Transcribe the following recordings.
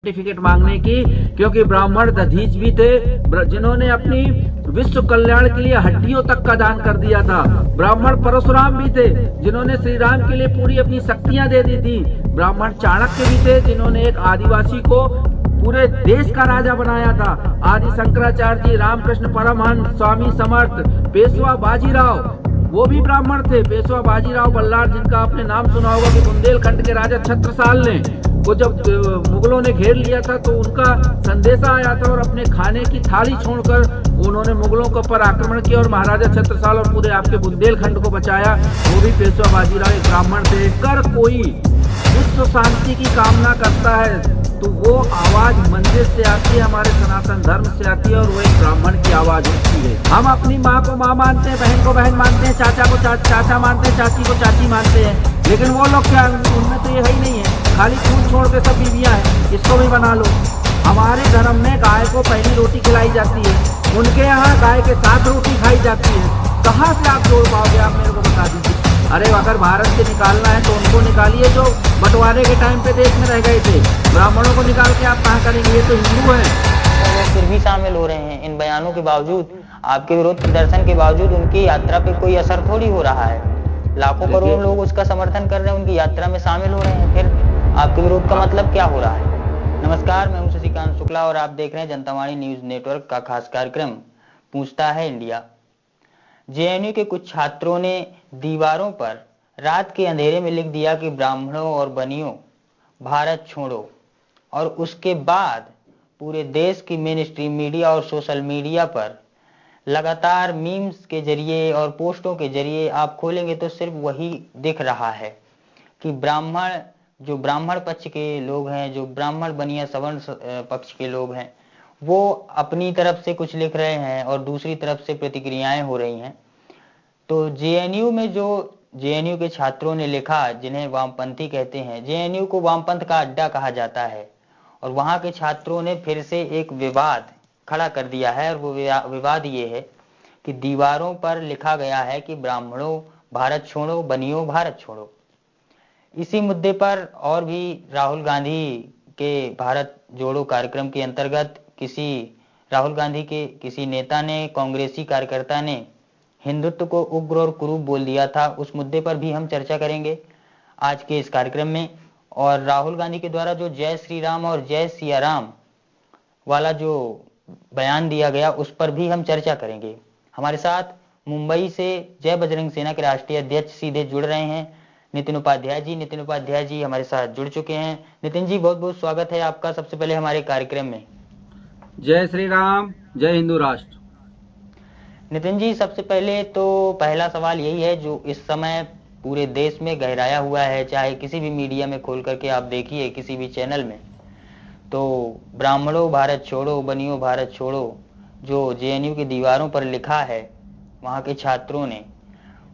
Certificate मांगने की, क्योंकि ब्राह्मण दधीच भी थे जिन्होंने अपनी विश्व कल्याण के लिए हड्डियों तक का दान कर दिया था। ब्राह्मण परशुराम भी थे जिन्होंने श्री राम के लिए पूरी अपनी शक्तियां दे दी थी। ब्राह्मण चाणक्य भी थे जिन्होंने एक आदिवासी को पूरे देश का राजा बनाया था। आदि शंकराचार्य जी, रामकृष्ण परमहंस, स्वामी समर्थ, पेशवा बाजीराव, वो भी ब्राह्मण थे। पेशवा बाजीराव बल्लार, जिनका आपने नाम सुना होगा कि बुंदेलखंड के राजा छत्रसाल ने वो जब मुगलों ने घेर लिया था तो उनका संदेशा आया था और अपने खाने की थाली छोड़कर उन्होंने मुगलों के ऊपर आक्रमण किया और महाराजा छत्रसाल और पूरे आपके बुंदेलखंड को बचाया। वो भी पेशवा बाजीराव एक ब्राह्मण थे। कर कोई विश्व शांति की कामना करता है तो वो आवाज मंदिर से आती है, हमारे सनातन धर्म से आती है और वो एक ब्राह्मण की आवाज होती है। हम अपनी माँ को माँ मानते हैं, बहन को बहन मानते हैं, चाचा को चाचा मानते हैं, चाची को चाची मानते हैं, लेकिन वो लोग क्या, उनमें तो ये ही नहीं है, खाली खून छोड़ के सब बीवियां हैं, इसको भी बना लो। हमारे धर्म में गाय को पहली रोटी खिलाई जाती है, उनके यहाँ गाय के साथ रोटी खाई जाती है। कहाँ से आप जोड़ पाओगे, आप मेरे को बता दीजिए। अरे अगर भारत से निकालना है तो उनको निकालिए जो बंटवारे के टाइम पे देश में रह गए थे। ब्राह्मणों को निकाल के आप कहाँ करेंगे, ये तो हिंदू हैं। वो फिर भी शामिल हो रहे हैं। इन बयानों के बावजूद, आपके विरोध प्रदर्शन के बावजूद उनकी यात्रा पे कोई असर थोड़ी हो रहा है। लाखों करोड़ लोग उसका समर्थन कर रहे हैं, उनकी यात्रा में शामिल हो रहे हैं, फिर आपके विरोध का मतलब क्या हो रहा है? नमस्कार, मैं हूं शशिकांत शुक्ला और आप देख रहे हैं जनता वाणी न्यूज नेटवर्क का खास कार्यक्रम पूछता है इंडिया। जेएनयू के कुछ छात्रों ने दीवारों पर रात के अंधेरे में लिख दिया कि ब्राह्मणों और बनियों भारत छोड़ो, और उसके बाद पूरे देश की मेन स्ट्रीम मीडिया और सोशल मीडिया पर लगातार मीम्स के जरिए और पोस्टों के जरिए आप खोलेंगे तो सिर्फ वही दिख रहा है कि ब्राह्मण पक्ष के लोग हैं, जो ब्राह्मण बनिया सवर्ण पक्ष के लोग हैं, वो अपनी तरफ से कुछ लिख रहे हैं और दूसरी तरफ से प्रतिक्रियाएं हो रही हैं। तो जेएनयू में जो जेएनयू के छात्रों ने लिखा, जिन्हें वामपंथी कहते हैं, जेएनयू को वामपंथ का अड्डा कहा जाता है, और वहां के छात्रों ने फिर से एक विवाद खड़ा कर दिया है। और वो विवाद ये है कि दीवारों पर लिखा गया है कि ब्राह्मणों भारत छोड़ो, बनियों भारत छोड़ो। इसी मुद्दे पर और भी राहुल गांधी के भारत जोड़ो कार्यक्रम के अंतर्गत राहुल गांधी के किसी नेता ने, कांग्रेसी कार्यकर्ता ने हिंदुत्व को उग्र और कुरूप बोल दिया था। उस मुद्दे पर भी हम चर्चा करेंगे आज के इस कार्यक्रम में। और राहुल गांधी के द्वारा जो जय श्री राम और जय सिया राम वाला जो बयान दिया गया, उस पर भी हम चर्चा करेंगे। हमारे साथ मुंबई से जय बजरंग सेना के राष्ट्रीय अध्यक्ष सीधे जुड़ रहे हैं नितिन उपाध्याय जी। नितिन उपाध्याय जी हमारे साथ जुड़ चुके हैं। नितिन जी, बहुत बहुत स्वागत है आपका सबसे पहले हमारे कार्यक्रम में। जय श्री राम, जय हिंदू राष्ट्र। नितिन जी, सबसे पहले तो पहला सवाल यही है जो इस समय पूरे देश में गहराया हुआ है, चाहे किसी भी मीडिया में खोल करके आप देखिए, किसी भी चैनल में, तो ब्राह्मणों भारत छोड़ो, बनियों भारत छोड़ो जो जेएनयू की दीवारों पर लिखा है वहाँ के छात्रों ने,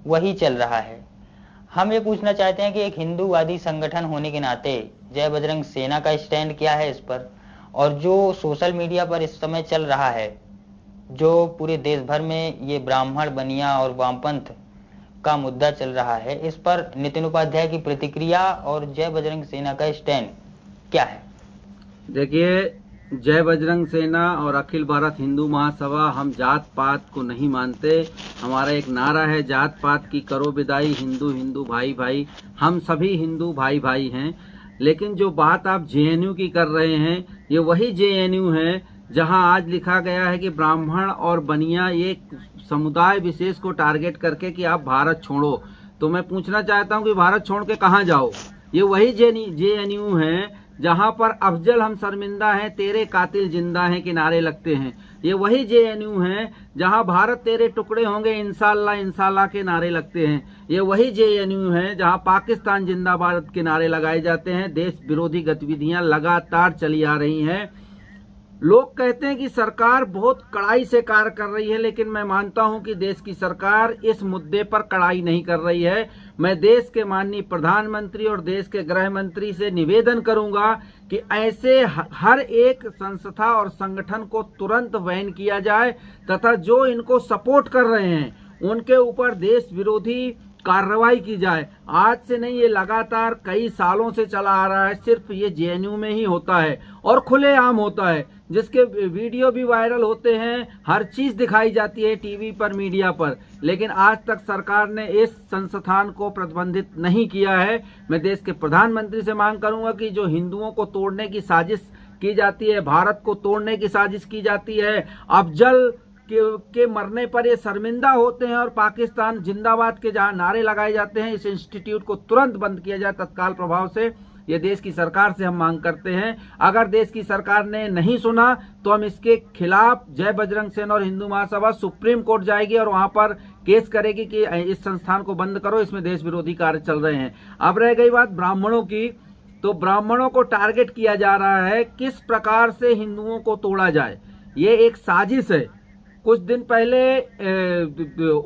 वही चल रहा है। हम ये पूछना चाहते हैं कि एक हिंदूवादी संगठन होने के नाते जय बजरंग सेना का स्टैंड क्या है इस पर, और जो सोशल मीडिया पर इस समय चल रहा है, जो पूरे देश भर में ये ब्राह्मण बनिया और वामपंथ का मुद्दा चल रहा है, इस पर नितिन उपाध्याय की प्रतिक्रिया और जय बजरंग सेना का स्टैंड क्या है? देखिए, जय बजरंग सेना और अखिल भारत हिंदू महासभा, हम जात पात को नहीं मानते। हमारा एक नारा है, जात पात की करो विदाई, हिंदू हिंदू भाई भाई, हम सभी हिंदू भाई भाई हैं। लेकिन जो बात आप जेएनयू की कर रहे हैं, ये वही जेएनयू है जहां आज लिखा गया है कि ब्राह्मण और बनिया एक समुदाय विशेष को टारगेट करके कि आप भारत छोड़ो। तो मैं पूछना चाहता हूं कि भारत छोड़ के कहां जाओ? ये वही जेएनयू है जहां पर अफजल हम शर्मिंदा हैं, तेरे कातिल जिंदा हैं के नारे लगते हैं। ये वही जेएनयू है जहां भारत तेरे टुकड़े होंगे इंशाल्लाह इंशाल्लाह के नारे लगते हैं। ये वही जेएनयू है जहां पाकिस्तान जिंदाबाद के नारे लगाए जाते हैं। देश विरोधी गतिविधियां लगातार चली आ रही हैं। लोग कहते हैं कि सरकार बहुत कड़ाई से कार्य कर रही है, लेकिन मैं मानता हूं कि देश की सरकार इस मुद्दे पर कड़ाई नहीं कर रही है। मैं देश के माननीय प्रधानमंत्री और देश के गृह मंत्री से निवेदन करूंगा कि ऐसे हर एक संस्था और संगठन को तुरंत बैन किया जाए, तथा जो इनको सपोर्ट कर रहे हैं उनके ऊपर देश विरोधी कार्रवाई की जाए। आज से नहीं, ये लगातार कई सालों से चला आ रहा है। सिर्फ ये जेएनयू में ही होता है और खुलेआम होता है, जिसके वीडियो भी वायरल होते हैं, हर चीज दिखाई जाती है टीवी पर, मीडिया पर, लेकिन आज तक सरकार ने इस संस्थान को प्रतिबंधित नहीं किया है। मैं देश के प्रधानमंत्री से मांग करूंगा कि जो हिंदुओं को तोड़ने की साजिश की जाती है, भारत को तोड़ने की साजिश की जाती है, अफजल के मरने पर ये शर्मिंदा होते हैं और पाकिस्तान जिंदाबाद के जहां नारे लगाए जाते हैं, इस इंस्टीट्यूट को तुरंत बंद किया जाए तत्काल प्रभाव से। ये देश की सरकार से हम मांग करते हैं। अगर देश की सरकार ने नहीं सुना तो हम इसके खिलाफ जय बजरंग सेना और हिंदू महासभा सुप्रीम कोर्ट जाएगी और वहां पर केस करेगी कि इस संस्थान को बंद करो, इसमें देश विरोधी कार्य चल रहे हैं। अब रह गई बात ब्राह्मणों की, तो ब्राह्मणों को टारगेट किया जा रहा है, किस प्रकार से हिंदुओं को तोड़ा जाए। ये एक साजिश है। कुछ दिन पहले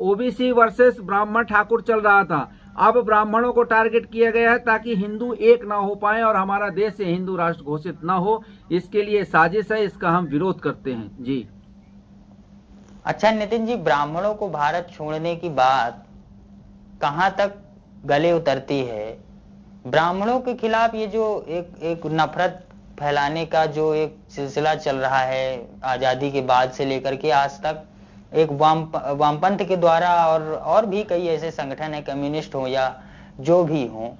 ओबीसी वर्सेस ब्राह्मण ठाकुर चल रहा था, अब ब्राह्मणों को टारगेट किया गया है ताकि हिंदू एक ना हो पाए और हमारा देश से हिंदू राष्ट्र घोषित ना हो। इसके लिए साजिश है, इसका हम विरोध करते हैं जी। अच्छा नितिन जी, ब्राह्मणों को भारत छोड़ने की बात कहां तक गले उतरती है? ब्राह्मणों के खिलाफ ये जो एक नफरत फैलाने का जो एक सिलसिला चल रहा है आजादी के बाद से लेकर के आज तक, एक वामपंथ के द्वारा और भी कई ऐसे संगठन है, कम्युनिस्ट हो या जो भी हो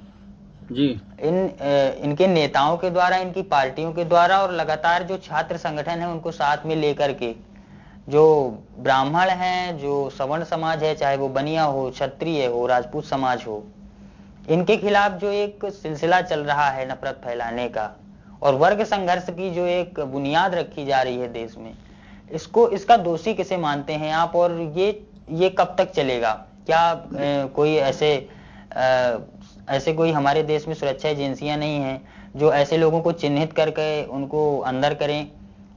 जी, इनके नेताओं के द्वारा, इनकी पार्टियों के द्वारा और लगातार जो छात्र संगठन है उनको साथ में लेकर के जो ब्राह्मण हैं, जो सवर्ण समाज है, चाहे वो बनिया हो, क्षत्रिय हो, राजपूत समाज हो, इनके खिलाफ जो एक सिलसिला चल रहा है नफरत फैलाने का और वर्ग संघर्ष की जो एक बुनियाद रखी जा रही है देश में, इसका दोषी किसे मानते हैं आप? और ये कब तक चलेगा? क्या कोई ऐसे कोई हमारे देश में सुरक्षा एजेंसियां नहीं हैं जो ऐसे लोगों को चिन्हित करके उनको अंदर करें?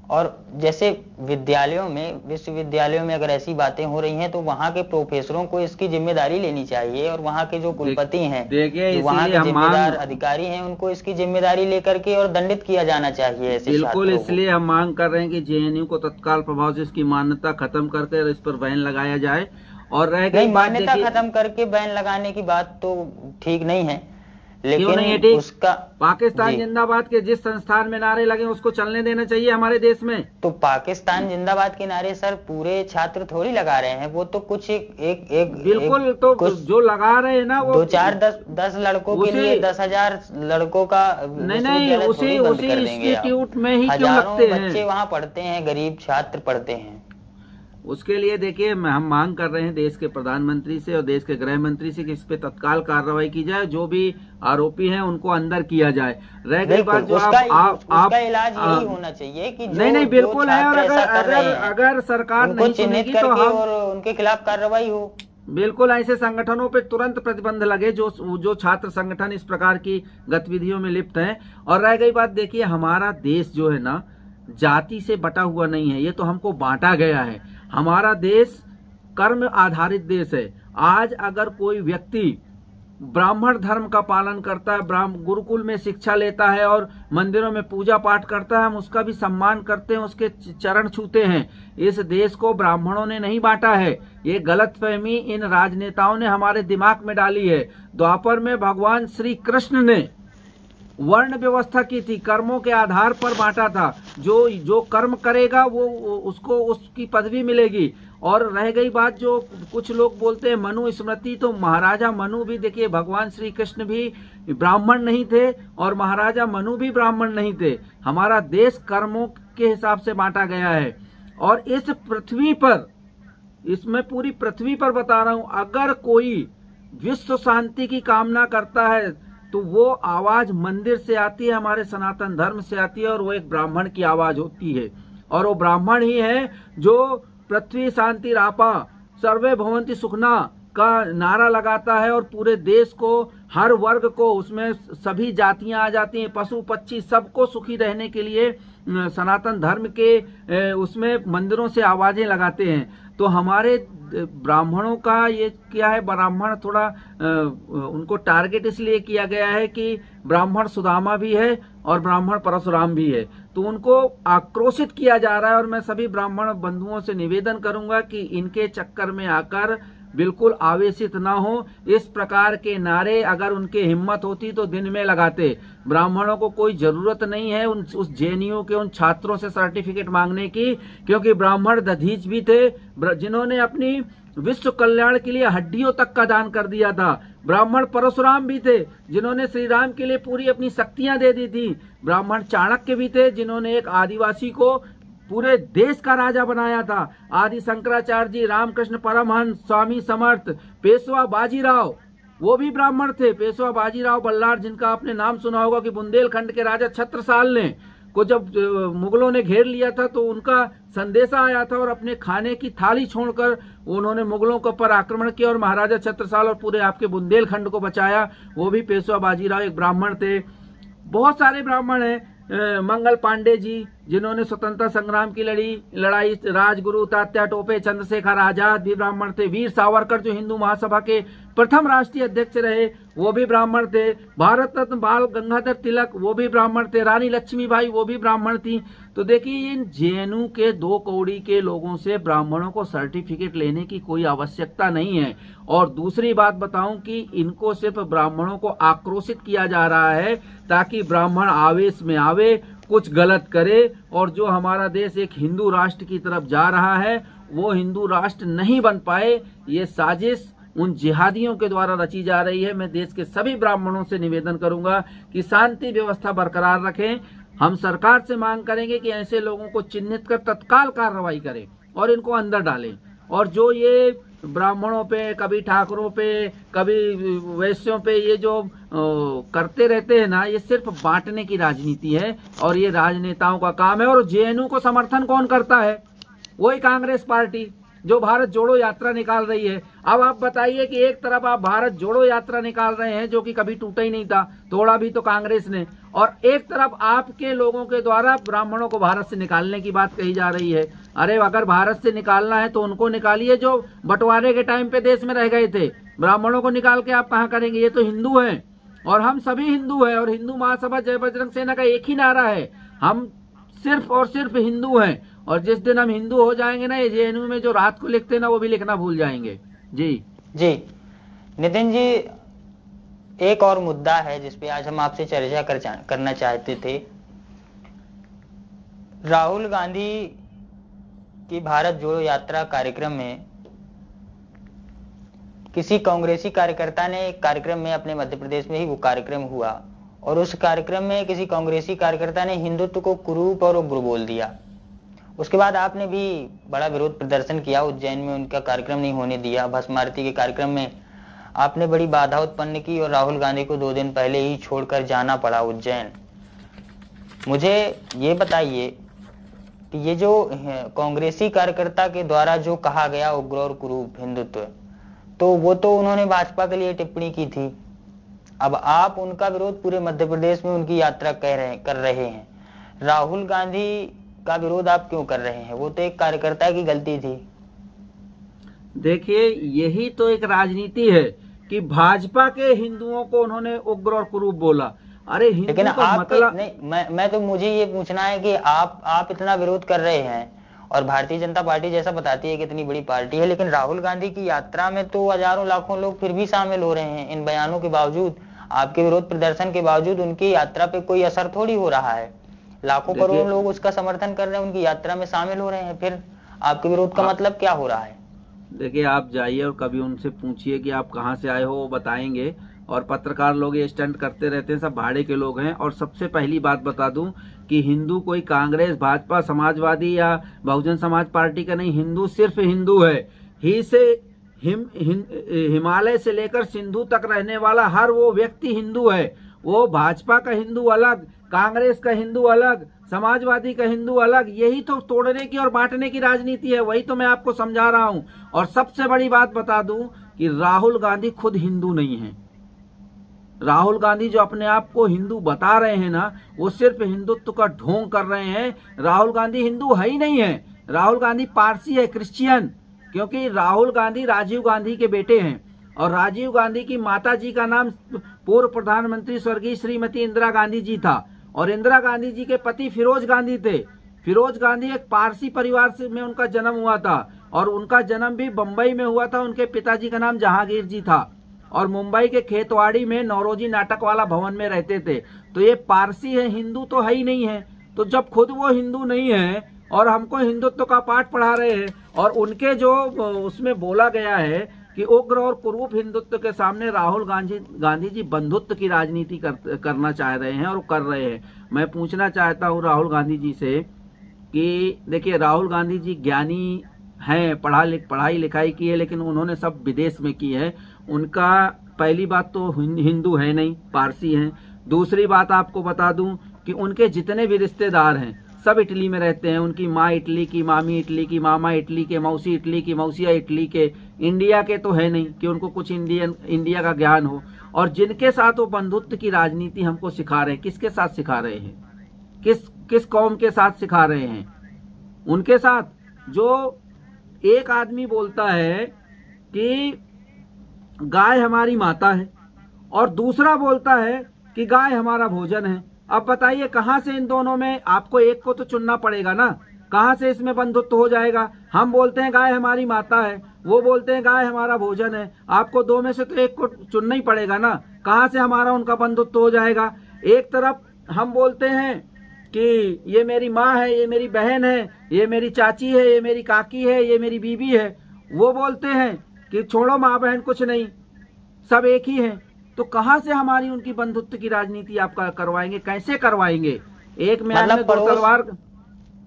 और जैसे विद्यालयों में, विश्वविद्यालयों में अगर ऐसी बातें हो रही हैं तो वहां के प्रोफेसरों को इसकी जिम्मेदारी लेनी चाहिए और वहां के जो कुलपति हैं, जो वहां के जिम्मेदार अधिकारी हैं, उनको इसकी जिम्मेदारी लेकर के और दंडित किया जाना चाहिए ऐसे बिल्कुल। इसलिए हम मांग कर रहे हैं कि जेएनयू को तत्काल प्रभाव से इसकी मान्यता खत्म करके इस पर बैन लगाया जाए। और रह गई मान्यता खत्म करके बैन लगाने की बात तो ठीक नहीं है, लेकिन उसका पाकिस्तान जिंदाबाद के जिस संस्थान में नारे लगे उसको चलने देना चाहिए हमारे देश में। तो पाकिस्तान जिंदाबाद के नारे सर पूरे छात्र थोड़ी लगा रहे हैं, वो तो कुछ एक बिल्कुल तो जो लगा रहे हैं ना वो 2-4-10 लड़कों के लिए 10,000 लड़कों का नहीं उसी इंस्टीट्यूट में ही क्यों लगते हैं? बच्चे वहाँ पढ़ते हैं, गरीब छात्र पढ़ते हैं। उसके लिए देखिए हम मांग कर रहे हैं देश के प्रधानमंत्री से और देश के गृह मंत्री से कि इस पे तत्काल कार्रवाई की जाए, जो भी आरोपी हैं उनको अंदर किया जाए। रह गई बात जो उसका इलाज यही होना चाहिए कि नहीं बिल्कुल है, और अगर सरकार नहीं सुनेगी तो हम उनके खिलाफ कार्रवाई हो। बिल्कुल ऐसे संगठनों पे तुरंत प्रतिबंध लगे जो छात्र संगठन इस प्रकार की गतिविधियों में लिप्त हैं। और रह गई बात, देखिए हमारा देश जो है ना जाति से बटा हुआ नहीं है, ये तो हमको बांटा गया है। हमारा देश कर्म आधारित देश है। आज अगर कोई व्यक्ति ब्राह्मण धर्म का पालन करता है, गुरुकुल में शिक्षा लेता है और मंदिरों में पूजा पाठ करता है, हम उसका भी सम्मान करते हैं, उसके चरण छूते हैं। इस देश को ब्राह्मणों ने नहीं बांटा है, ये गलतफहमी इन राजनेताओं ने हमारे दिमाग में डाली है। द्वापर में भगवान श्री कृष्ण ने वर्ण व्यवस्था की थी, कर्मों के आधार पर बांटा था। जो कर्म करेगा वो उसको उसकी पदवी मिलेगी। और रह गई बात, जो कुछ लोग बोलते हैं मनु स्मृति, तो महाराजा मनु भी देखिए, भगवान श्री कृष्ण भी ब्राह्मण नहीं थे और महाराजा मनु भी ब्राह्मण नहीं थे। हमारा देश कर्मों के हिसाब से बांटा गया है। और इस पृथ्वी पर, इसमें पूरी पृथ्वी पर बता रहा हूं, अगर कोई विश्व शांति की कामना करता है तो वो आवाज मंदिर से आती है, हमारे सनातन धर्म से आती है, और वो एक ब्राह्मण की आवाज होती है। और वो ब्राह्मण ही है जो पृथ्वी शांति रापा सर्वे भवंति सुखना का नारा लगाता है और पूरे देश को, हर वर्ग को, उसमें सभी जातियां आ जाती हैं, पशु पक्षी सबको सुखी रहने के लिए सनातन धर्म के उसमें मंदिरों से आवाजें लगाते हैं। तो हमारे ब्राह्मणों का ये क्या है, ब्राह्मण थोड़ा उनको टारगेट इसलिए किया गया है कि ब्राह्मण सुदामा भी है और ब्राह्मण परशुराम भी है, तो उनको आक्रोशित किया जा रहा है। और मैं सभी ब्राह्मण बंधुओं से निवेदन करूंगा कि इनके चक्कर में आकर बिल्कुल आवेशित ना हो। इस प्रकार के नारे अगर उनके हिम्मत होती तो दिन में लगाते। ब्राह्मणों को कोई जरूरत नहीं है उस जेएनयू के उन छात्रों से सर्टिफिकेट मांगने की, क्योंकि ब्राह्मण दधीच भी थे जिन्होंने अपनी विश्व कल्याण के लिए हड्डियों तक का दान कर दिया था। ब्राह्मण परशुराम भी थे जिन्होंने श्री राम के लिए पूरी अपनी शक्तियां दे दी थी। ब्राह्मण चाणक्य भी थे जिन्होंने एक आदिवासी को पूरे देश का राजा बनाया था। आदि शंकराचार्य जी, रामकृष्ण परमहंस, स्वामी समर्थ, पेशवा बाजीराव, वो भी ब्राह्मण थे। पेशवा बाजीराव बल्लार, जिनका आपने नाम सुना होगा, कि बुंदेलखंड के राजा छत्रसाल ने को जब मुगलों ने घेर लिया था तो उनका संदेशा आया था और अपने खाने की थाली छोड़कर उन्होंने मुगलों के ऊपर आक्रमण किया और महाराजा छत्रसाल और पूरे आपके बुंदेलखंड को बचाया। वो भी पेशवा बाजीराव एक ब्राह्मण थे। बहुत सारे ब्राह्मण हैं। मंगल पांडे जी, जिन्होंने स्वतंत्रता संग्राम की लड़ाई, राजगुरु तात्या टोपे, चंद्रशेखर आजाद भी ब्राह्मण थे। वीर सावरकर जो हिंदू महासभा के प्रथम राष्ट्रीय अध्यक्ष रहे, वो भी ब्राह्मण थे। भारत रत्न बाल गंगाधर तिलक, वो भी ब्राह्मण थे। रानी लक्ष्मीबाई, वो भी ब्राह्मण थी। तो देखिए, इन जेएनयू के 2 कौड़ी के लोगों से ब्राह्मणों को सर्टिफिकेट लेने की कोई आवश्यकता नहीं है। और दूसरी बात बताऊं कि इनको सिर्फ ब्राह्मणों को आक्रोशित किया जा रहा है ताकि ब्राह्मण आवेश में आवे, कुछ गलत करे, और जो हमारा देश एक हिंदू राष्ट्र की तरफ जा रहा है वो हिंदू राष्ट्र नहीं बन पाए। ये साजिश उन जिहादियों के द्वारा रची जा रही है। मैं देश के सभी ब्राह्मणों से निवेदन करूंगा कि शांति व्यवस्था बरकरार रखें। हम सरकार से मांग करेंगे कि ऐसे लोगों को चिन्हित कर तत्काल कार्रवाई करें और इनको अंदर डालें। और जो ये ब्राह्मणों पे, कभी ठाकुरों पे, कभी वैश्यों पे ये जो करते रहते हैं ना, ये सिर्फ बांटने की राजनीति है और ये राजनेताओं का काम है। और जेएनयू को समर्थन कौन करता है? वही कांग्रेस पार्टी जो भारत जोड़ो यात्रा निकाल रही है। अब आप बताइए कि एक तरफ आप भारत जोड़ो यात्रा निकाल रहे हैं जो कि कभी टूटा ही नहीं था, तोड़ा भी तो कांग्रेस ने, और एक तरफ आपके लोगों के द्वारा ब्राह्मणों को भारत से निकालने की बात कही जा रही है। अरे अगर भारत से निकालना है तो उनको निकालिए जो बंटवारे के टाइम पे देश में रह गए थे। ब्राह्मणों को निकाल के आप कहाँ करेंगे? ये तो हिंदू हैं और हम सभी हिंदू हैं, और हिंदू महासभा जय बजरंग सेना का एक ही नारा है, हम सिर्फ और सिर्फ हिंदू हैं। और जिस दिन हम हिंदू हो जाएंगे ना, ये जेएनयू में जो रात को लिखते हैं ना, वो भी लिखना भूल जाएंगे। जी नितिन जी, एक और मुद्दा है जिस पे आज हम आपसे चर्चा करना चाहते थे। राहुल गांधी की भारत जोड़ो यात्रा कार्यक्रम में किसी कांग्रेसी कार्यकर्ता ने एक कार्यक्रम में, अपने मध्य प्रदेश में ही वो कार्यक्रम हुआ, और उस कार्यक्रम में किसी कांग्रेसी कार्यकर्ता ने हिंदुत्व को कुरूप और उग्र बोल दिया। उसके बाद आपने भी बड़ा विरोध प्रदर्शन किया, उज्जैन में उनका कार्यक्रम नहीं होने दिया। भस्म आरती के कार्यक्रम में आपने बड़ी बाधा उत्पन्न की और राहुल गांधी को 2 दिन पहले ही छोड़कर जाना पड़ा उज्जैन। मुझे ये बताइए कि ये जो कांग्रेसी कार्यकर्ता के द्वारा जो कहा गया उग्र और कुरूप हिंदुत्व, तो वो तो उन्होंने भाजपा के लिए टिप्पणी की थी। अब आप उनका विरोध पूरे मध्य प्रदेश में उनकी यात्रा कर रहे हैं। राहुल गांधी का विरोध आप क्यों कर रहे हैं? वो तो एक कार्यकर्ता की गलती थी। देखिए, यही तो एक राजनीति है कि भाजपा के हिंदुओं को उन्होंने उग्र और कुरूप बोला। अरे हिंदू लेकिन का मतलब नहीं, मैं तो मुझे ये पूछना है कि आप इतना विरोध कर रहे हैं और भारतीय जनता पार्टी जैसा बताती है कि इतनी बड़ी पार्टी है, लेकिन राहुल गांधी की यात्रा में तो हजारों लाखों लोग फिर भी शामिल हो रहे हैं। इन बयानों के बावजूद, आपके विरोध प्रदर्शन के बावजूद उनकी यात्रा पे कोई असर थोड़ी हो रहा है। लाखों करोड़ों लोग उसका समर्थन कर रहे हैं, उनकी यात्रा में शामिल हो रहे हैं, फिर आपके विरोध का मतलब क्या हो रहा है? देखिए, आप जाइए और कभी उनसे पूछिए कि आप कहाँ से आए हो, वो बताएंगे। और पत्रकार लोग ये स्टंट करते रहते हैं, सब भाड़े के लोग हैं। और सबसे पहली बात बता दूं कि हिंदू कोई कांग्रेस, भाजपा, समाजवादी या बहुजन समाज पार्टी का नहीं। हिंदू सिर्फ हिंदू है। ही से हिमालय से लेकर सिंधु तक रहने वाला हर वो व्यक्ति हिंदू है। वो भाजपा का हिंदू अलग, कांग्रेस का हिंदू अलग, समाजवादी का हिंदू अलग। यही तो तोड़ने की और बांटने की राजनीति है। वही तो मैं आपको समझा रहा हूं। और सबसे बड़ी बात बता दूं कि राहुल गांधी खुद हिंदू नहीं है। राहुल गांधी जो अपने आप को हिंदू बता रहे हैं ना, वो सिर्फ हिंदुत्व का ढोंग कर रहे हैं। राहुल गांधी हिंदू है ही नहीं है। राहुल गांधी पारसी है, क्रिश्चियन। क्योंकि राहुल गांधी राजीव गांधी के बेटे हैं और राजीव गांधी की माता जी का नाम पूर्व प्रधानमंत्री स्वर्गीय श्रीमती इंदिरा गांधी जी था और इंदिरा गांधी जी के पति फिरोज गांधी थे। फिरोज गांधी एक पारसी परिवार से में उनका जन्म हुआ था और उनका जन्म भी बम्बई में हुआ था। उनके पिताजी का नाम जहांगीर जी था और मुंबई के खेतवाड़ी में नौरोजी नाटक वाला भवन में रहते थे। तो ये पारसी है, हिंदू तो है ही नहीं है। तो जब खुद वो हिंदू नहीं है और हमको हिंदुत्व का पाठ पढ़ा रहे हैं, और उनके जो उसमें बोला गया है कि उग्र और कुरूप हिंदुत्व के सामने राहुल गांधी जी बंधुत्व की राजनीति करना चाह रहे हैं और कर रहे हैं। मैं पूछना चाहता हूँ राहुल गांधी जी से कि देखिए, राहुल गांधी जी ज्ञानी हैं, पढ़ाई लिखाई की है, लेकिन उन्होंने सब विदेश में की है। उनका पहली बात तो हिंदू है नहीं, पारसी हैं। दूसरी बात आपको बता दूं कि उनके जितने भी रिश्तेदार हैं सब इटली में रहते हैं। उनकी माँ इटली की, मामी इटली की, मामा इटली के, मौसी इटली की, मौसिया इटली के। इंडिया के तो है नहीं कि उनको कुछ इंडिया का ज्ञान हो। और जिनके साथ वो बंधुत्व की राजनीति हमको सिखा रहे हैं, किसके साथ सिखा रहे हैं, किस कौम के साथ सिखा रहे हैं? उनके साथ जो एक आदमी बोलता है कि गाय हमारी माता है और दूसरा बोलता है कि गाय हमारा भोजन है। अब बताइए कहां से इन दोनों में, आपको एक को तो चुनना पड़ेगा ना, कहां से इसमें बंधुत्व हो जाएगा? हम बोलते हैं गाय हमारी माता है, वो बोलते हैं गाय हमारा भोजन है। आपको दो में से तो एक को चुनना ही पड़ेगा ना, कहां से हमारा उनका बंधुत्व हो जाएगा? एक तरफ हम बोलते हैं कि ये मेरी माँ है, ये मेरी बहन है, ये मेरी चाची है, ये मेरी काकी है, ये मेरी बीबी है। वो बोलते हैं कि छोड़ो माँ बहन कुछ नहीं, सब एक ही हैं। तो कहाँ से हमारी उनकी बंधुत्व की राजनीति आप करवाएंगे? कैसे करवाएंगे? एक म्यान में दो तलवार।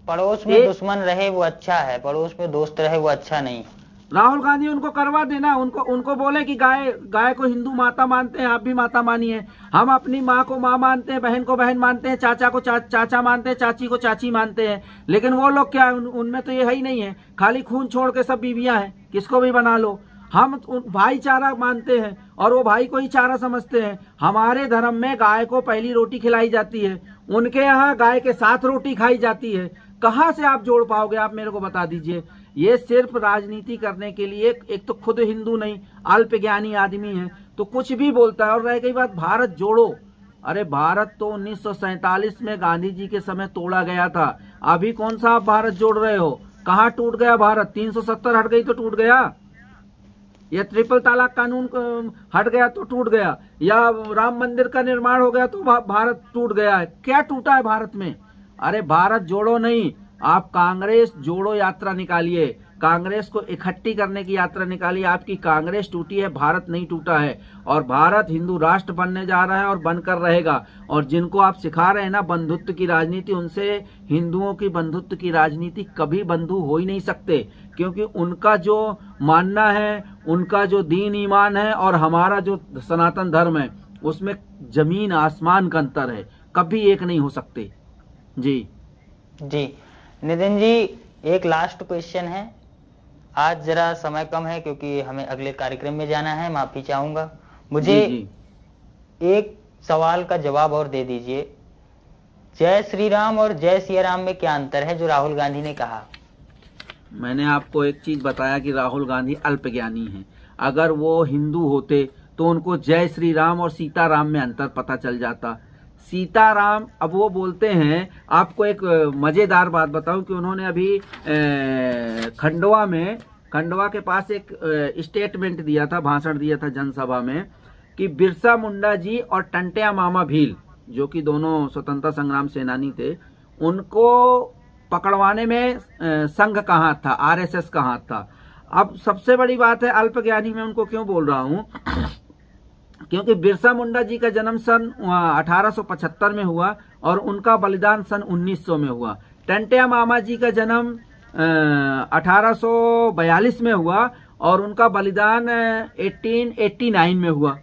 पड़ोस में दुश्मन रहे वो अच्छा है, पड़ोस में दोस्त रहे वो अच्छा नहीं। राहुल गांधी उनको करवा देना, उनको बोले कि गाय को हिंदू माता मानते हैं, आप भी माता मानिए। हम अपनी माँ को माँ मानते हैं, बहन को बहन मानते हैं, चाचा को चाचा मानते हैं, चाची को चाची मानते हैं। लेकिन वो लोग क्या, उनमें तो ये है ही नहीं है, खाली खून छोड़ के सब बीवियां हैं, किसको भी बना लो। हम भाईचारा मानते हैं और वो भाई को ही चारा समझते हैं। हमारे धर्म में गाय को पहली रोटी खिलाई जाती है, उनके यहाँ गाय के साथ रोटी खाई जाती है। कहाँ से आप जोड़ पाओगे? आप मेरे को बता दीजिए। ये सिर्फ राजनीति करने के लिए, एक तो खुद हिंदू नहीं, अल्प ज्ञानी आदमी है, तो कुछ भी बोलता है। और रह गई बात भारत जोड़ो, अरे भारत तो 1947 में गांधी जी के समय तोड़ा गया था। अभी कौन सा आप भारत जोड़ रहे हो? कहाँ टूट गया भारत? 370 हट गई तो टूट गया, या ट्रिपल तलाक कानून हट गया तो टूट गया, या राम मंदिर का निर्माण हो गया तो भारत टूट गया है। क्या टूटा है भारत में? अरे भारत जोड़ो नहीं, आप कांग्रेस जोड़ो यात्रा निकालिए, कांग्रेस को इकट्ठी करने की यात्रा निकालिए। आपकी कांग्रेस टूटी है, भारत नहीं टूटा है। और भारत हिंदू राष्ट्र बनने जा रहा है और बनकर रहेगा। और जिनको आप सिखा रहे हैं ना बंधुत्व की राजनीति, उनसे हिंदुओं की बंधुत्व की राजनीति कभी बंधु हो ही नहीं सकते, क्योंकि उनका जो मानना है, उनका जो दीन ईमान है और हमारा जो सनातन धर्म है, उसमें जमीन आसमान का अंतर है, कभी एक नहीं हो सकते। जी नितिन जी, एक लास्ट क्वेश्चन है। आज जरा समय कम है क्योंकि हमें अगले कार्यक्रम में जाना है, माफी चाहूंगा। मुझे एक सवाल का जवाब और दे दीजिए। जय श्री राम और जय सिया राम में क्या अंतर है, जो राहुल गांधी ने कहा? मैंने आपको एक चीज बताया कि राहुल गांधी अल्पज्ञानी हैं। अगर वो हिंदू होते तो उनको जय श्री राम और सीताराम में अंतर पता चल जाता। सीताराम, अब वो बोलते हैं, आपको एक मजेदार बात बताऊं कि उन्होंने अभी खंडवा के पास एक स्टेटमेंट दिया था, भाषण दिया था जनसभा में, कि बिरसा मुंडा जी और टंटिया मामा भील, जो कि दोनों स्वतंत्रता संग्राम सेनानी थे, उनको पकड़वाने में संघ का हाथ था, आरएसएस का हाथ था। अब सबसे बड़ी बात है, अल्पज्ञानी में उनको क्यों बोल रहा हूं, क्योंकि बिरसा मुंडा जी का जन्म सन 1875 में हुआ और उनका बलिदान सन 1900 में हुआ। टंटिया मामा जी का जन्म 1842 में हुआ और उनका बलिदान 1889 में हुआ।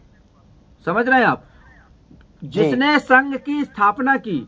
समझ रहे हैं आप? जिसने संघ की स्थापना की,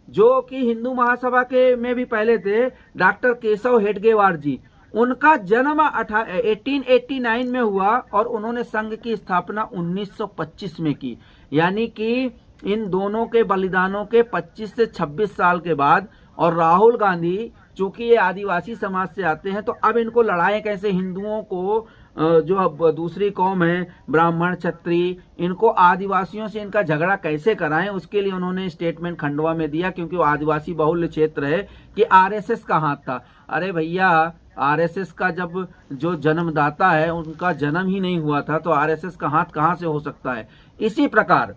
जो कि हिंदू महासभा के में भी पहले थे, डॉक्टर केशव हेडगेवार जी, उनका जन्म 1889 में हुआ और उन्होंने संघ की स्थापना 1925 में की। यानी कि इन दोनों के बलिदानों के 25 से 26 साल के बाद। और राहुल गांधी चूंकि ये आदिवासी समाज से आते हैं, तो अब इनको लड़ाएं कैसे, हिंदुओं को जो अब दूसरी कौम है, ब्राह्मण क्षत्रिय, इनको आदिवासियों से इनका झगड़ा कैसे कराएं, उसके लिए उन्होंने स्टेटमेंट खंडवा में दिया, क्योंकि वो आदिवासी बहुल्य क्षेत्र है, कि आरएसएस का हाथ था। अरे भैया, आरएसएस का जब जो जन्मदाता है उनका जन्म ही नहीं हुआ था, तो आरएसएस का हाथ कहाँ से हो सकता है। इसी प्रकार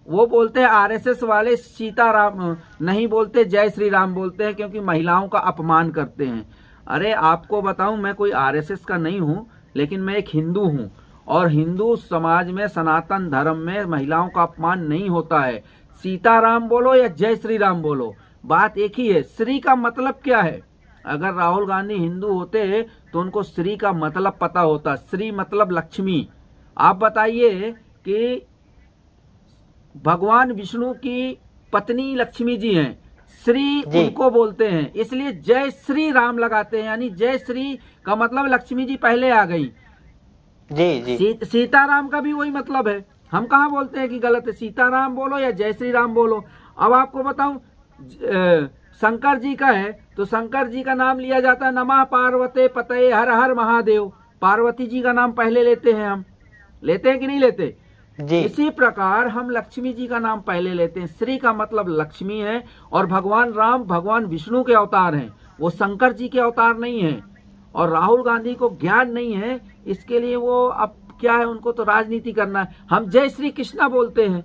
वो बोलते हैं, आरएसएस वाले सीताराम नहीं बोलते, जय श्री राम बोलते हैं, क्योंकि महिलाओं का अपमान करते हैं। अरे आपको बताऊं, मैं कोई आरएसएस का नहीं हूं, लेकिन मैं एक हिंदू हूं, और हिंदू समाज में, सनातन धर्म में महिलाओं का अपमान नहीं होता है। सीताराम बोलो या जय श्री राम बोलो, बात एक ही है। श्री का मतलब क्या है? अगर राहुल गांधी हिंदू होते तो उनको श्री का मतलब पता होता। श्री मतलब लक्ष्मी। आप बताइए कि भगवान विष्णु की पत्नी लक्ष्मी जी हैं, श्री उनको बोलते हैं, इसलिए जय श्री राम लगाते हैं, यानी जय श्री का मतलब लक्ष्मी जी पहले आ गई। जी सीताराम का भी वही मतलब है। हम कहाँ बोलते हैं कि गलत है? सीताराम बोलो या जय श्री राम बोलो। अब आपको बताऊं, शंकर जी का है तो शंकर जी का नाम लिया जाता है नमः पार्वते पतये हर हर महादेव। पार्वती जी का नाम पहले लेते हैं, हम लेते हैं कि नहीं लेते? जी। इसी प्रकार हम लक्ष्मी जी का नाम पहले लेते हैं। श्री का मतलब लक्ष्मी है, और भगवान राम भगवान विष्णु के अवतार हैं, वो शंकर जी के अवतार नहीं है। और राहुल गांधी को ज्ञान नहीं है, इसके लिए वो अब क्या है, उनको तो राजनीति करना है। हम जय श्री कृष्णा बोलते हैं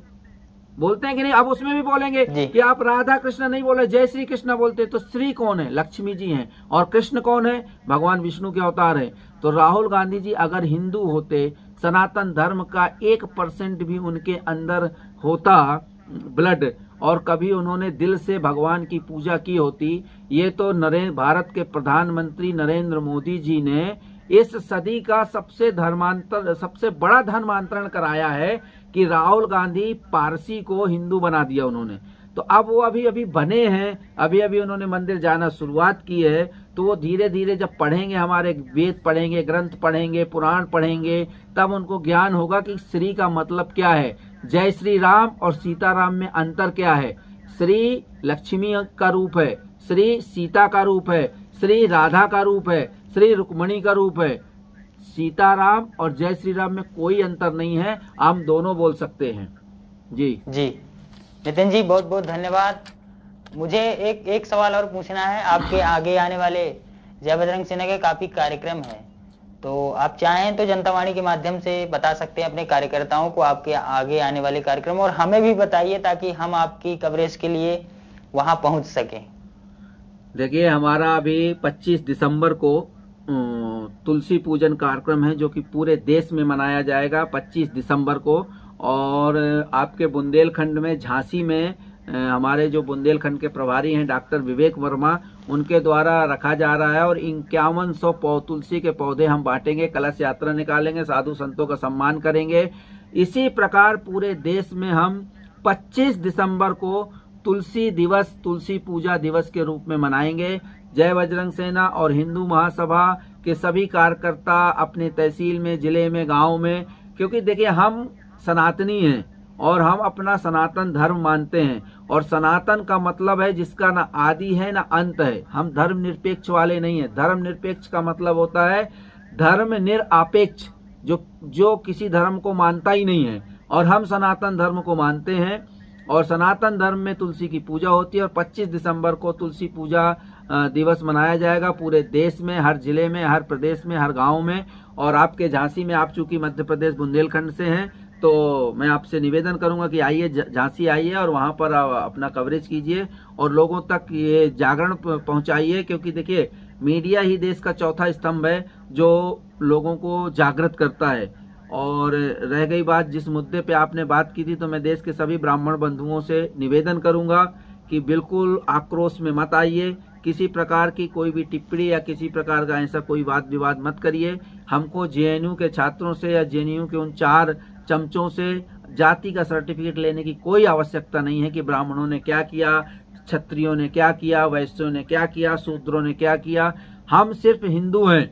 कि नहीं? अब उसमें भी बोलेंगे कि आप राधा कृष्ण नहीं बोले, जय श्री कृष्ण बोलते। तो श्री कौन है? लक्ष्मी जी हैं। और कृष्ण कौन है? भगवान विष्णु के अवतार है। तो राहुल गांधी जी अगर हिंदू होते, सनातन धर्म का 1% भी उनके अंदर होता ब्लड, और कभी उन्होंने दिल से भगवान की पूजा की होती, ये तो भारत के प्रधानमंत्री नरेंद्र मोदी जी ने इस सदी का सबसे बड़ा धर्मांतरण कराया है कि राहुल गांधी पारसी को हिंदू बना दिया उन्होंने। तो अब वो अभी बने हैं, अभी उन्होंने मंदिर जाना शुरुआत की है, तो वो धीरे धीरे जब पढ़ेंगे, हमारे वेद पढ़ेंगे, ग्रंथ पढ़ेंगे, पुराण पढ़ेंगे, तब उनको ज्ञान होगा कि श्री का मतलब क्या है, जय श्री राम और सीताराम में अंतर क्या है। श्री लक्ष्मी का रूप है, श्री सीता का रूप है, श्री राधा का रूप है, श्री रुक्मणी का रूप है। सीताराम और जय श्री राम में कोई अंतर नहीं है, हम दोनों बोल सकते हैं। जी नितिन जी, बहुत बहुत धन्यवाद। मुझे एक सवाल और पूछना है। आपके आगे आने वाले जय बजरंग सेना के काफी कार्यक्रम हैं, तो आप चाहें तो जनता वाणी के माध्यम से बता सकते हैं अपने कार्यकर्ताओं को आपके आगे आने वाले कार्यक्रम, और हमें भी बताइए ताकि हम आपकी कवरेज के लिए वहां पहुंच सकें। देखिए, हमारा अभी 25 दिसंबर को तुलसी पूजन कार्यक्रम है, जो कि पूरे देश में मनाया जाएगा 25 दिसंबर को। और आपके बुंदेलखंड में, झांसी में, हमारे जो बुंदेलखंड के प्रभारी हैं डॉक्टर विवेक वर्मा, उनके द्वारा रखा जा रहा है। और 5100 तुलसी के पौधे हम बांटेंगे, कलश यात्रा निकालेंगे, साधु संतों का सम्मान करेंगे। इसी प्रकार पूरे देश में हम 25 दिसंबर को तुलसी दिवस, तुलसी पूजा दिवस के रूप में मनाएंगे। जय बजरंग सेना और हिंदू महासभा के सभी कार्यकर्ता अपने तहसील में, जिले में, गांव में, क्योंकि देखिए हम सनातनी हैं और हम अपना सनातन धर्म मानते हैं, और सनातन का मतलब है जिसका ना आदि है ना अंत है। हम धर्म निरपेक्ष वाले नहीं है। धर्म निरपेक्ष का मतलब होता है धर्म निरपेक्ष, जो किसी धर्म को मानता ही नहीं है, और हम सनातन धर्म को मानते हैं। और सनातन धर्म में तुलसी की पूजा होती है, और 25 दिसंबर को तुलसी पूजा दिवस मनाया जाएगा पूरे देश में, हर जिले में, हर प्रदेश में, हर गांव में। और आपके झांसी में, आप चूंकि मध्य प्रदेश बुंदेलखंड से हैं, तो मैं आपसे निवेदन करूंगा कि आइए, झांसी आइए और वहां पर अपना कवरेज कीजिए और लोगों तक ये जागरण पहुंचाइए। क्योंकि देखिए, मीडिया ही देश का चौथा स्तंभ है जो लोगों को जागृत करता है। और रह गई बात, जिस मुद्दे पे आपने बात की थी, तो मैं देश के सभी ब्राह्मण बंधुओं से निवेदन करूंगा कि बिल्कुल आक्रोश में मत आइए, किसी प्रकार की कोई भी टिप्पणी या किसी प्रकार का ऐसा कोई वाद विवाद मत करिए। हमको जेएनयू के छात्रों से या जेएनयू के उन 4 चमचों से जाति का सर्टिफिकेट लेने की कोई आवश्यकता नहीं है कि ब्राह्मणों ने क्या किया, क्षत्रियों ने क्या किया, वैश्यों ने क्या किया, शूद्रों ने क्या किया। हम सिर्फ हिंदू हैं,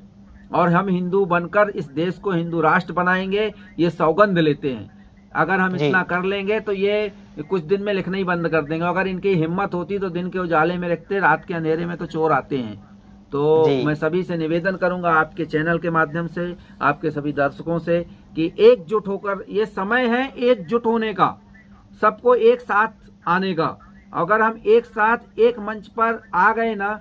और हम हिंदू बनकर इस देश को हिंदू राष्ट्र बनाएंगे, ये सौगंध लेते हैं। अगर हम इतना कर लेंगे तो ये कुछ दिन में लिखना ही बंद कर देंगे। अगर इनकी हिम्मत होती तो दिन के उजाले में लिखते, रात के अंधेरे में तो चोर आते हैं। तो मैं सभी से निवेदन करूंगा, आपके चैनल के माध्यम से, आपके सभी दर्शकों से, कि एकजुट होकर, ये समय है एकजुट होने का, सबको एक साथ आने का। अगर हम एक साथ एक मंच पर आ गए ना,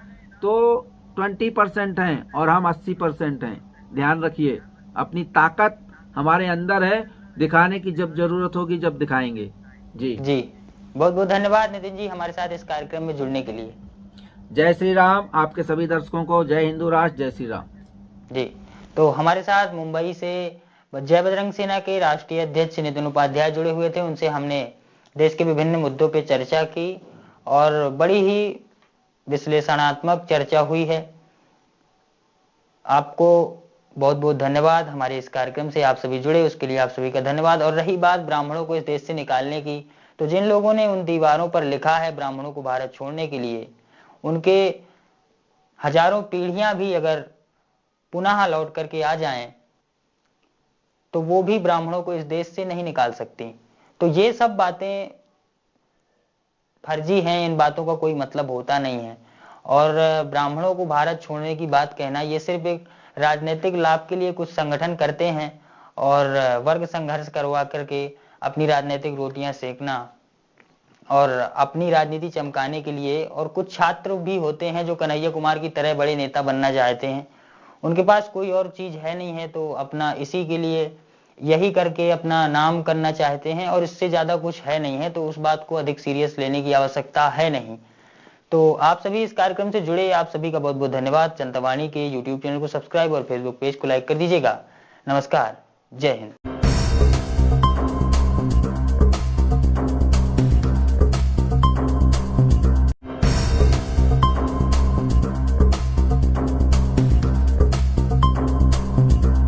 तो 20% हैं और हम 80% हैं। ध्यान रखिए, अपनी ताकत हमारे अंदर है, दिखाने की जब जरूरत होगी जब दिखाएंगे। जी जी, बहुत बहुत धन्यवाद नितिन जी हमारे साथ इस कार्यक्रम में जुड़ने के लिए। जय श्री राम। आपके सभी दर्शकों को जय हिंदू राष्ट्र, जय श्री राम। जी, तो हमारे साथ मुंबई से जय बजरंग सेना के राष्ट्रीय अध्यक्ष नितिन उपाध्याय जुड़े हुए थे। उनसे हमने देश के विभिन्न मुद्दों पे चर्चा की और बड़ी ही विश्लेषणात्मक चर्चा हुई है। आपको बहुत बहुत धन्यवाद। हमारे इस कार्यक्रम से आप सभी जुड़े, उसके लिए आप सभी का धन्यवाद। और रही बात ब्राह्मणों को इस देश से निकालने की, तो जिन लोगों ने उन दीवारों पर लिखा है ब्राह्मणों को भारत छोड़ने के लिए, उनके हजारों पीढ़ियां भी अगर पुनः लौट करके आ जाएं तो वो भी ब्राह्मणों को इस देश से नहीं निकाल सकती। तो ये सब बातें फर्जी हैं, इन बातों का कोई मतलब होता नहीं है। और ब्राह्मणों को भारत छोड़ने की बात कहना, ये सिर्फ एक राजनीतिक लाभ के लिए कुछ संगठन करते हैं और वर्ग संघर्ष करवा करके अपनी राजनीतिक रोटियां सेकना और अपनी राजनीति चमकाने के लिए। और कुछ छात्र भी होते हैं जो कन्हैया कुमार की तरह बड़े नेता बनना चाहते हैं, उनके पास कोई और चीज है नहीं है, तो अपना इसी के लिए यही करके अपना नाम करना चाहते हैं और इससे ज्यादा कुछ है नहीं है, तो उस बात को अधिक सीरियस लेने की आवश्यकता है नहीं। तो आप सभी इस कार्यक्रम से जुड़े, आप सभी का बहुत बहुत धन्यवाद। जनता वाणी के YouTube चैनल को सब्सक्राइब और Facebook पेज को लाइक कर दीजिएगा। नमस्कार, जय हिंद।